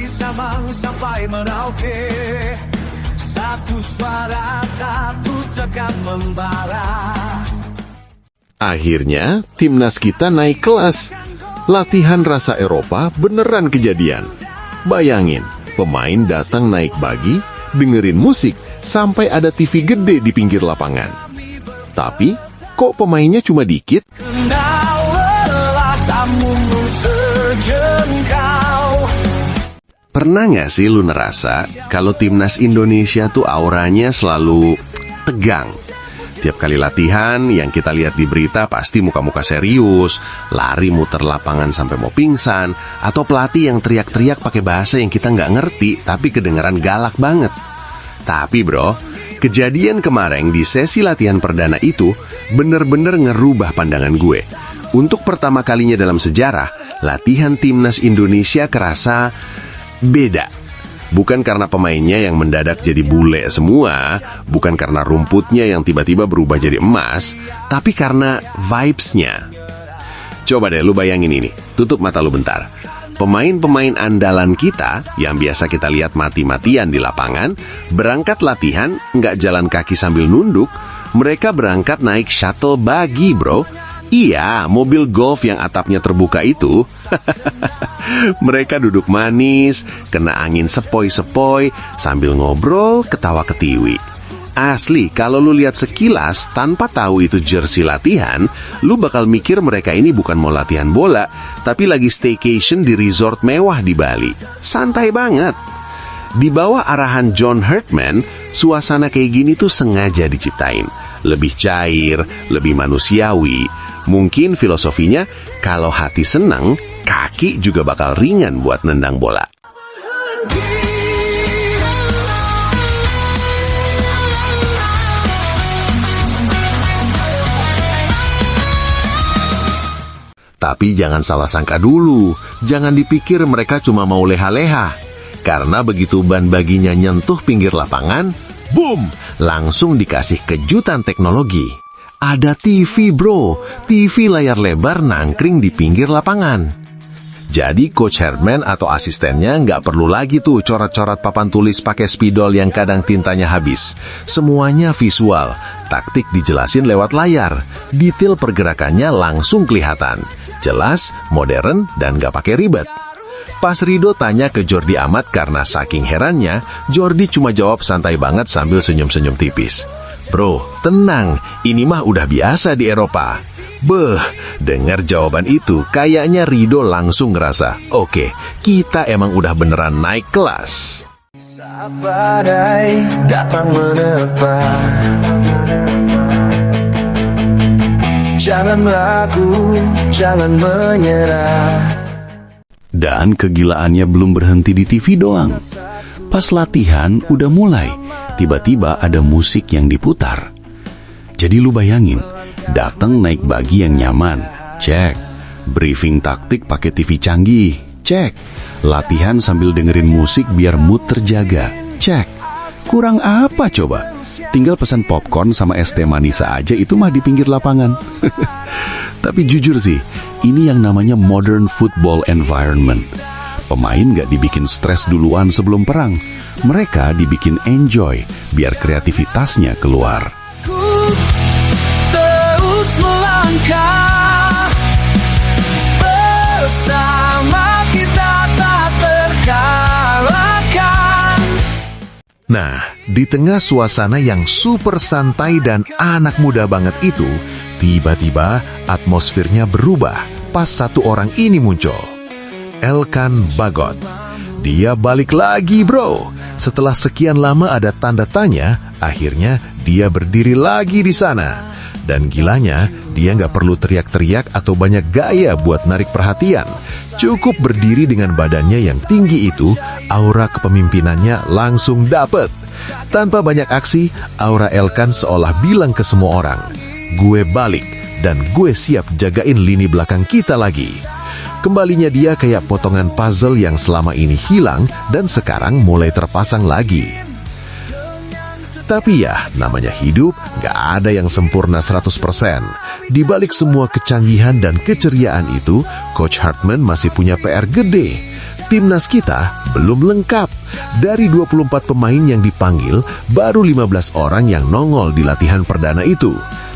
dari Sabang sampai Merauke, satu suara, satu tekan membara. Akhirnya, timnas kita naik kelas. Latihan rasa Eropa beneran kejadian. Bayangin, pemain datang naik bagi, dengerin musik, sampai ada TV gede di pinggir lapangan. Tapi, kok pemainnya cuma dikit? Pernah nggak sih lu ngerasa kalau timnas Indonesia tuh auranya selalu tegang? Tiap kali latihan, yang kita lihat di berita pasti muka-muka serius, lari muter lapangan sampai mau pingsan, atau pelatih yang teriak-teriak pakai bahasa yang kita nggak ngerti, tapi kedengeran galak banget. Tapi bro, kejadian kemarin di sesi latihan perdana itu bener-bener ngerubah pandangan gue. Untuk pertama kalinya dalam sejarah, latihan timnas Indonesia kerasa beda. Bukan karena pemainnya yang mendadak jadi bule semua, bukan karena rumputnya yang tiba-tiba berubah jadi emas, tapi karena vibes-nya. Coba deh lu bayangin ini, tutup mata lu bentar. Pemain-pemain andalan kita yang biasa kita lihat mati-matian di lapangan, berangkat latihan nggak jalan kaki sambil nunduk, mereka berangkat naik shuttle bagi bro. Iya, mobil golf yang atapnya terbuka itu. Mereka duduk manis, kena angin sepoi-sepoi, sambil ngobrol, ketawa-ketiwi. Asli, kalau lu lihat sekilas, tanpa tahu itu jersey latihan, lu bakal mikir mereka ini bukan mau latihan bola, tapi lagi staycation di resort mewah di Bali. Santai banget. Di bawah arahan John Herdman, suasana kayak gini tuh sengaja diciptain. Lebih cair, lebih manusiawi. Mungkin filosofinya, kalau hati senang, kaki juga bakal ringan buat nendang bola. Tapi jangan salah sangka dulu, jangan dipikir mereka cuma mau leha-leha. Karena begitu ban baginya nyentuh pinggir lapangan, boom, langsung dikasih kejutan teknologi. Ada TV bro, TV layar lebar nangkring di pinggir lapangan. Jadi Coach Herdman atau asistennya nggak perlu lagi tuh coret-coret papan tulis pakai spidol yang kadang tintanya habis. Semuanya visual, taktik dijelasin lewat layar, detail pergerakannya langsung kelihatan. Jelas, modern, dan nggak pakai ribet. Pas Rido tanya ke Jordi Amat karena saking herannya, Jordi cuma jawab santai banget sambil senyum-senyum tipis. Bro, tenang, ini mah udah biasa di Eropa. Beuh, dengar jawaban itu, kayaknya Rido langsung ngerasa, oke, kita emang udah beneran naik kelas. Saat badai datang menerpa, jangan ragu, jangan menyerah. Dan kegilaannya belum berhenti di TV doang. Pas latihan udah mulai, tiba-tiba ada musik yang diputar. Jadi lu bayangin, datang naik bagi yang nyaman, cek. Briefing taktik pakai TV canggih, cek. Latihan sambil dengerin musik biar mood terjaga, cek. Kurang apa coba? Tinggal pesan popcorn sama es teh manis aja itu mah di pinggir lapangan. Tapi jujur sih, ini yang namanya modern football environment. Pemain gak dibikin stres duluan sebelum perang. Mereka dibikin enjoy, biar kreativitasnya keluar. Ku terus melangkah, bersama kita tak terkalahkan. Nah, di tengah suasana yang super santai dan anak muda banget itu, tiba-tiba atmosfernya berubah pas satu orang ini muncul. Elkan Bagot. Dia balik lagi bro. Setelah sekian lama ada tanda tanya, akhirnya dia berdiri lagi di sana. Dan gilanya, dia nggak perlu teriak-teriak atau banyak gaya buat narik perhatian. Cukup berdiri dengan badannya yang tinggi itu, aura kepemimpinannya langsung dapet. Tanpa banyak aksi, aura Elkan seolah bilang ke semua orang, gue balik dan gue siap jagain lini belakang kita lagi. Kembalinya dia kayak potongan puzzle yang selama ini hilang dan sekarang mulai terpasang lagi. Tapi ya, namanya hidup, gak ada yang sempurna 100%. Di balik semua kecanggihan dan keceriaan itu, Coach Herdman masih punya PR gede. timnas kita belum lengkap. Dari 24 pemain yang dipanggil, baru 15 orang yang nongol di latihan perdana itu.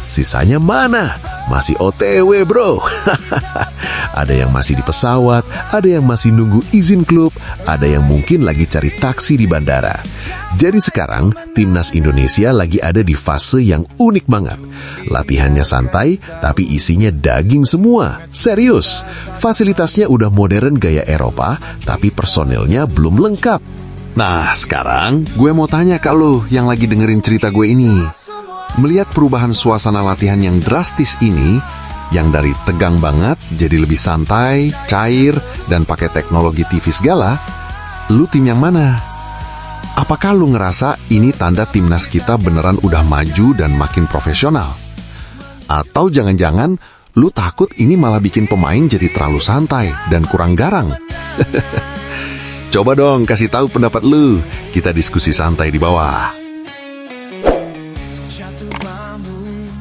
Sisanya mana? Masih OTW, bro. Ada yang masih di pesawat, ada yang masih nunggu izin klub, ada yang mungkin lagi cari taksi di bandara. Jadi sekarang, timnas Indonesia lagi ada di fase yang unik banget. Latihannya santai, tapi isinya daging semua. Serius, fasilitasnya udah modern gaya Eropa, tapi personilnya belum lengkap. Nah, sekarang gue mau tanya ke lo yang lagi dengerin cerita gue ini. Melihat perubahan suasana latihan yang drastis ini, yang dari tegang banget jadi lebih santai, cair, dan pakai teknologi TV segala, lu tim yang mana? Apakah lu ngerasa ini tanda timnas kita beneran udah maju dan makin profesional? Atau jangan-jangan lu takut ini malah bikin pemain jadi terlalu santai dan kurang garang? Coba dong kasih tahu pendapat lu. Kita diskusi santai di bawah. Jatuh bangun